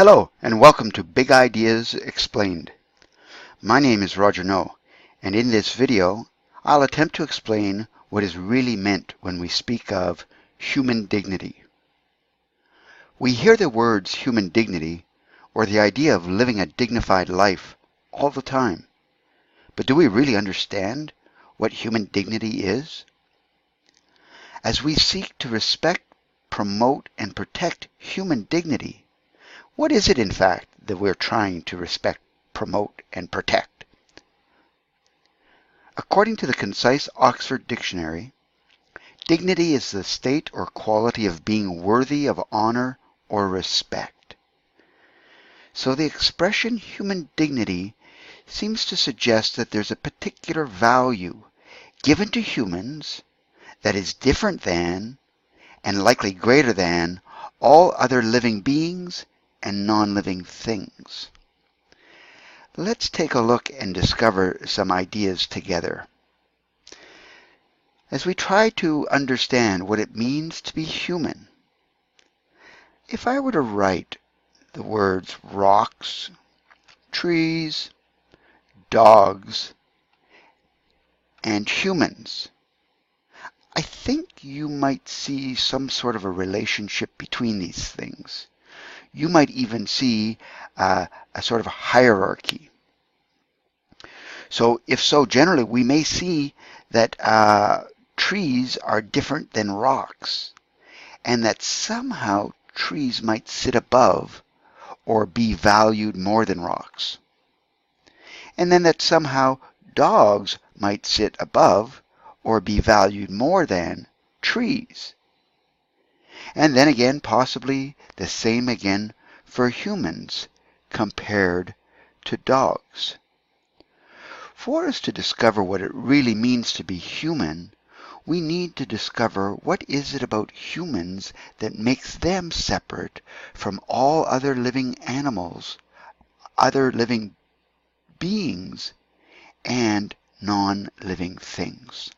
Hello, and welcome to Big Ideas Explained. My name is Roger No, and in this video, I'll attempt to explain what is really meant when we speak of human dignity. We hear the words human dignity, or the idea of living a dignified life, all the time. But do we really understand what human dignity is? As we seek to respect, promote, and protect human dignity, what is it, in fact, that we're trying to respect, promote, and protect? According to the concise Oxford Dictionary, dignity is the state or quality of being worthy of honor or respect. So the expression human dignity seems to suggest that there's a particular value given to humans that is different than, and likely greater than, all other living beings and non-living things. Let's take a look and discover some ideas together. As we try to understand what it means to be human, if I were to write the words rocks, trees, dogs, and humans, I think you might see some sort of a relationship between these things. You might even see a sort of hierarchy. So if so, generally we may see that trees are different than rocks, and that somehow trees might sit above or be valued more than rocks. And then that somehow dogs might sit above or be valued more than trees. And then again, possibly the same again for humans compared to dogs. For us to discover what it really means to be human, we need to discover what is it about humans that makes them separate from all other living animals, other living beings, and non-living things.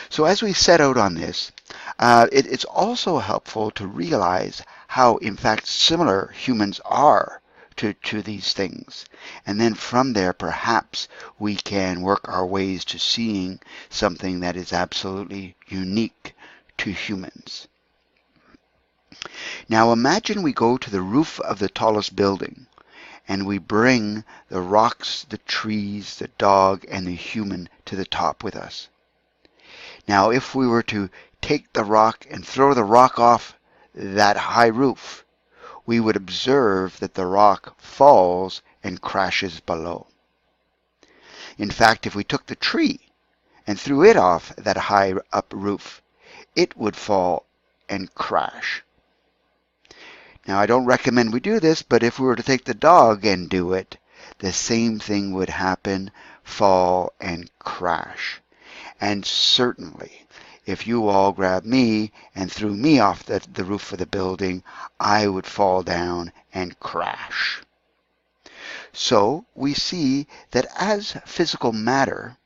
So as we set out on this, it's also helpful to realize how, in fact, similar humans are to these things. And then from there, perhaps we can work our ways to seeing something that is absolutely unique to humans. Now imagine we go to the roof of the tallest building, and we bring the rocks, the trees, the dog, and the human to the top with us. Now, if we were to take the rock and throw the rock off that high roof, we would observe that the rock falls and crashes below. In fact, if we took the tree and threw it off that high up roof, it would fall and crash. Now, I don't recommend we do this, but if we were to take the dog and do it, the same thing would happen, fall and crash. And certainly, if you all grabbed me and threw me off the roof of the building, I would fall down and crash. So we see that as physical matter,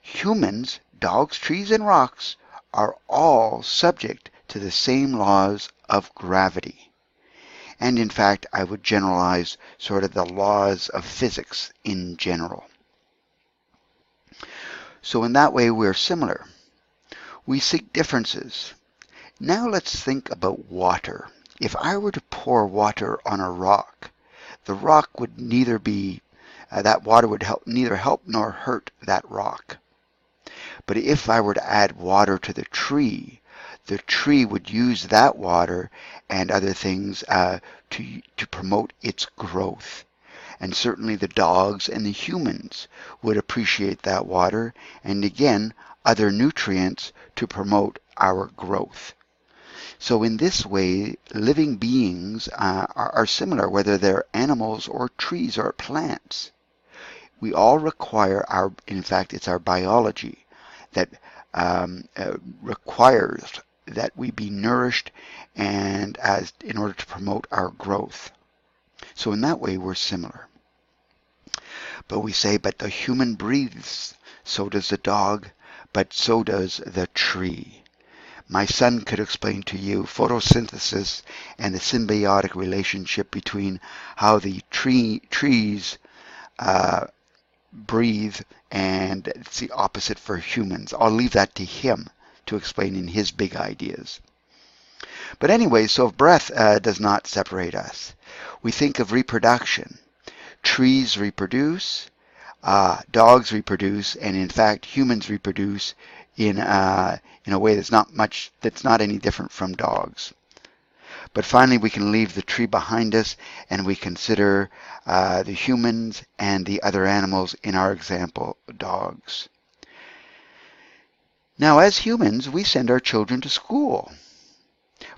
humans, dogs, trees, and rocks are all subject to the same laws of gravity. And in fact, I would generalize sort of the laws of physics in general. So in that way, we're similar. We seek differences. Now let's think about water. If I were to pour water on a rock, the rock would neither be, that water would neither help nor hurt that rock. But if I were to add water to the tree would use that water and other things to promote its growth. And certainly the dogs and the humans would appreciate that water, and again, other nutrients to promote our growth. So in this way, living beings are similar, whether they're animals or trees or plants. We all require in fact, it's our biology that requires that we be nourished and in order to promote our growth. So in that way, we're similar. But we say, but the human breathes, so does the dog, but so does the tree. my son could explain to you photosynthesis and the symbiotic relationship between how the trees breathe, and it's the opposite for humans. I'll leave that to him to explain in his big ideas. But anyway, so if breath does not separate us, we think of reproduction. Trees reproduce, dogs reproduce, and in fact humans reproduce in a way that's not any different from dogs. But finally, we can leave the tree behind us and we consider the humans and the other animals, in our example, dogs. Now, as humans, we send our children to school.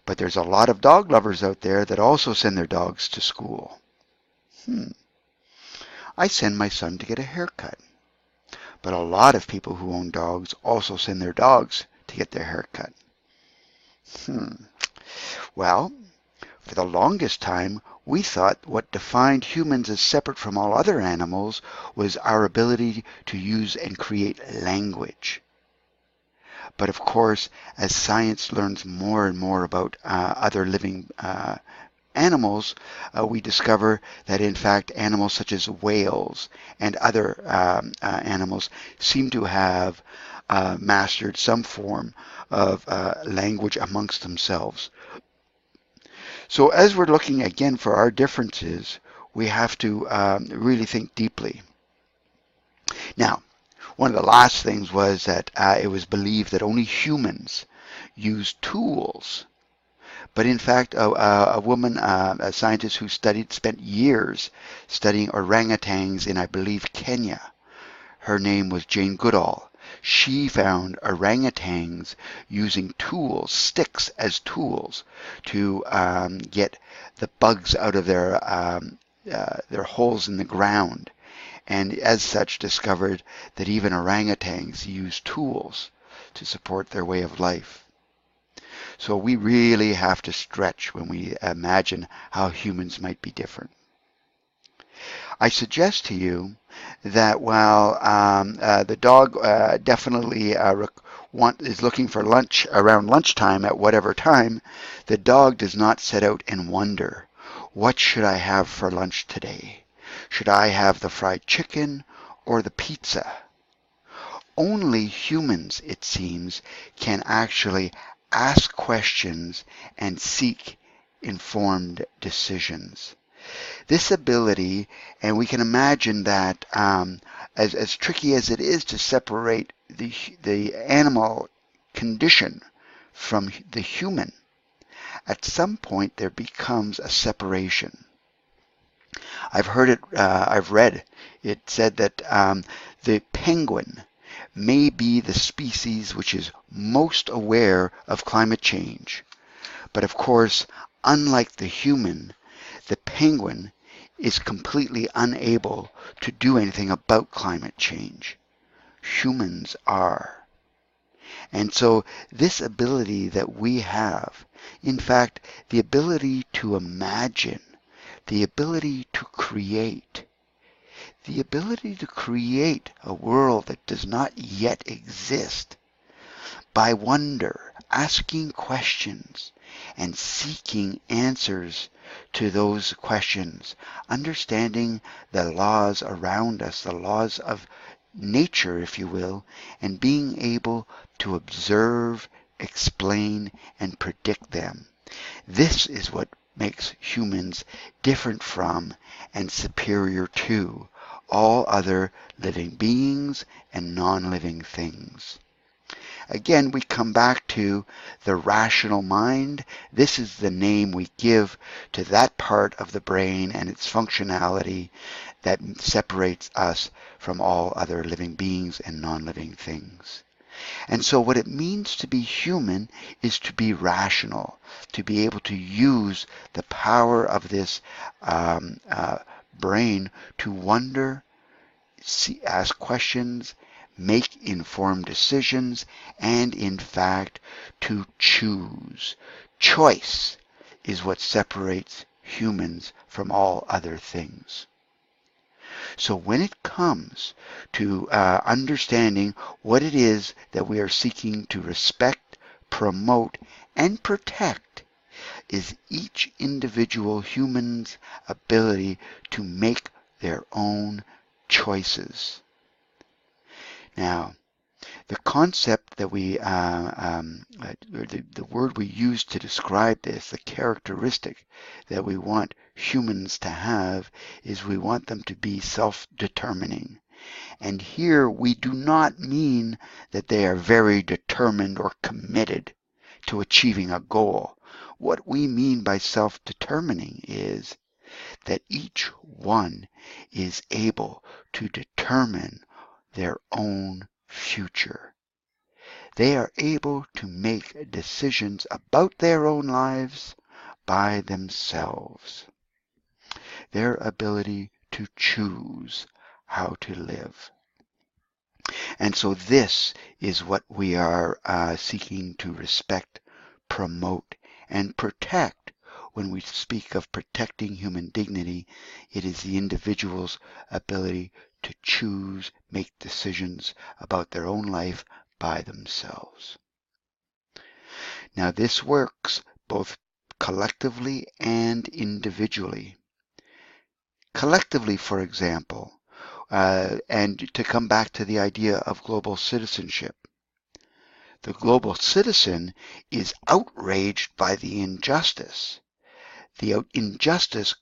But there's a lot of dog lovers out there that also send their dogs to school. I send my son to get a haircut. But a lot of people who own dogs also send their dogs to get their haircut. Well, for the longest time, we thought what defined humans as separate from all other animals was our ability to use and create language. But of course, as science learns more and more about other living animals, we discover that in fact animals such as whales and other animals seem to have mastered some form of language amongst themselves. So as we're looking again for our differences, we have to really think deeply. Now, one of the last things was that it was believed that only humans use tools. But in fact, a woman, a scientist who spent years studying orangutans in, I believe, Kenya. Her name was Jane Goodall. She found orangutans using tools, sticks as tools, to get the bugs out of their holes in the ground. And as such discovered that even orangutans use tools to support their way of life. So we really have to stretch when we imagine how humans might be different. I suggest to you that while the dog definitely is looking for lunch around lunchtime at whatever time, the dog does not set out and wonder, what should I have for lunch today? Should I have the fried chicken or the pizza? Only humans, it seems, can actually ask questions and seek informed decisions. This ability, and we can imagine that as tricky as it is to separate the animal condition from the human, at some point there becomes a separation. I've read it said that the penguin may be the species which is most aware of climate change. But of course, unlike the human, the penguin is completely unable to do anything about climate change. Humans are. And so this ability that we have, in fact, the ability to imagine, the ability to create, a world that does not yet exist, by wonder, asking questions, and seeking answers to those questions, understanding the laws around us, the laws of nature, if you will, and being able to observe, explain, and predict them. This is what makes humans different from and superior to all other living beings and non-living things. Again, we come back to the rational mind. This is the name we give to that part of the brain and its functionality that separates us from all other living beings and non-living things. And so what it means to be human is to be rational, to be able to use the power of this brain to wonder, ask questions, make informed decisions, and in fact to choose. Choice is what separates humans from all other things. So when it comes to understanding what it is that we are seeking to respect, promote, and protect is each individual human's ability to make their own choices. Now, the concept that the word we use to describe this, the characteristic that we want humans to have, is we want them to be self-determining. And here we do not mean that they are very determined or committed to achieving a goal. What we mean by self-determining is that each one is able to determine their own future. They are able to make decisions about their own lives by themselves. Their ability to choose how to live. And so this is what we are seeking to respect, promote, and protect. When we speak of protecting human dignity, it is the individual's ability to choose, make decisions about their own life by themselves. Now this works both collectively and individually. Collectively, for example, and to come back to the idea of global citizenship. The global citizen is outraged by the injustice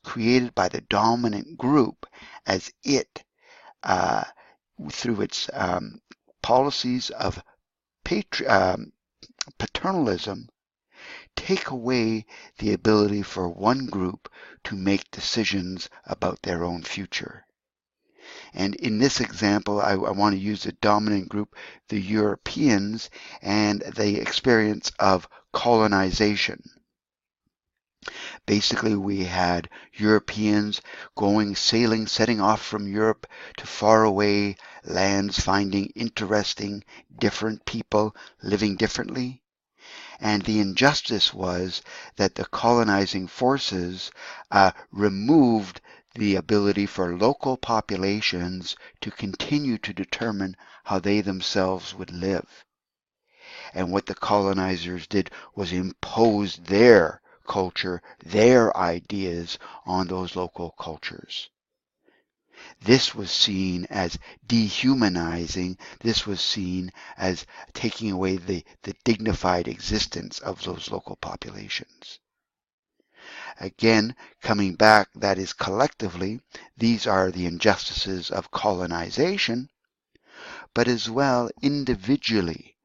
created by the dominant group as it, through its policies of paternalism, take away the ability for one group to make decisions about their own future. And in this example, I want to use the dominant group, the Europeans, and the experience of colonization. Basically, we had Europeans sailing, setting off from Europe to faraway lands, finding interesting, different people living differently. And the injustice was that the colonizing forces removed the ability for local populations to continue to determine how they themselves would live. And what the colonizers did was impose their culture, their ideas on those local cultures. This was seen as dehumanizing. This was seen as taking away the dignified existence of those local populations. Again, coming back, that is collectively, these are the injustices of colonization, but as well individually,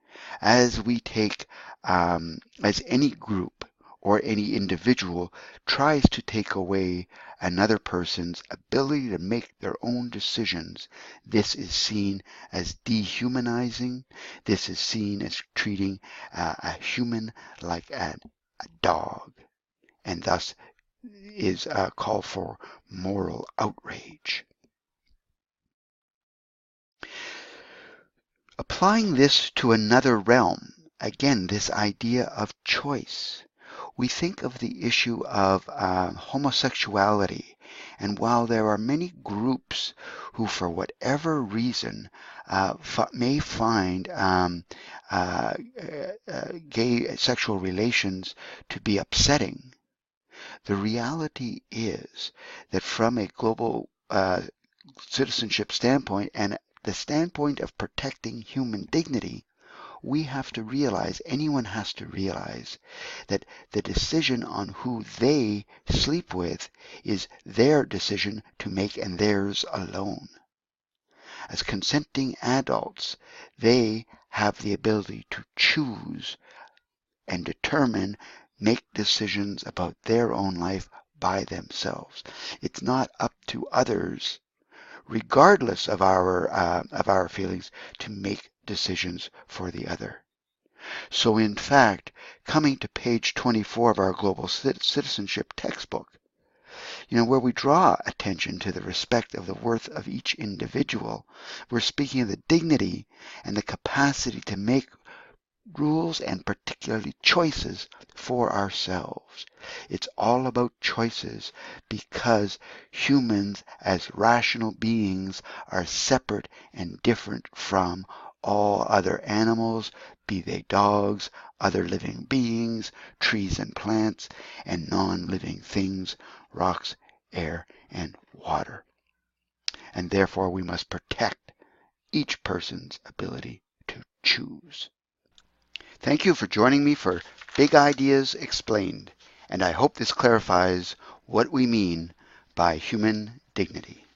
as we take, as any group or any individual tries to take away another person's ability to make their own decisions, this is seen as dehumanizing. This is seen as treating a human like a dog, and thus is a call for moral outrage. Applying this to another realm, again, this idea of choice. We think of the issue of homosexuality, and while there are many groups who, for whatever reason, may find gay sexual relations to be upsetting, the reality is that from a global citizenship standpoint and the standpoint of protecting human dignity, we have to realize, anyone has to realize, that the decision on who they sleep with is their decision to make and theirs alone. As consenting adults, they have the ability to choose and determine, make decisions about their own life by themselves. It's not up to others, regardless of our feelings, to make decisions for the other. So in fact, coming to page 24 of our Global Citizenship textbook, where we draw attention to the respect of the worth of each individual, we're speaking of the dignity and the capacity to make rules and particularly choices for ourselves. It's all about choices because humans as rational beings are separate and different from all other animals, be they dogs, other living beings, trees and plants, and non-living things, rocks, air, and water. And therefore we must protect each person's ability to choose. Thank you for joining me for Big Ideas Explained, and I hope this clarifies what we mean by human dignity.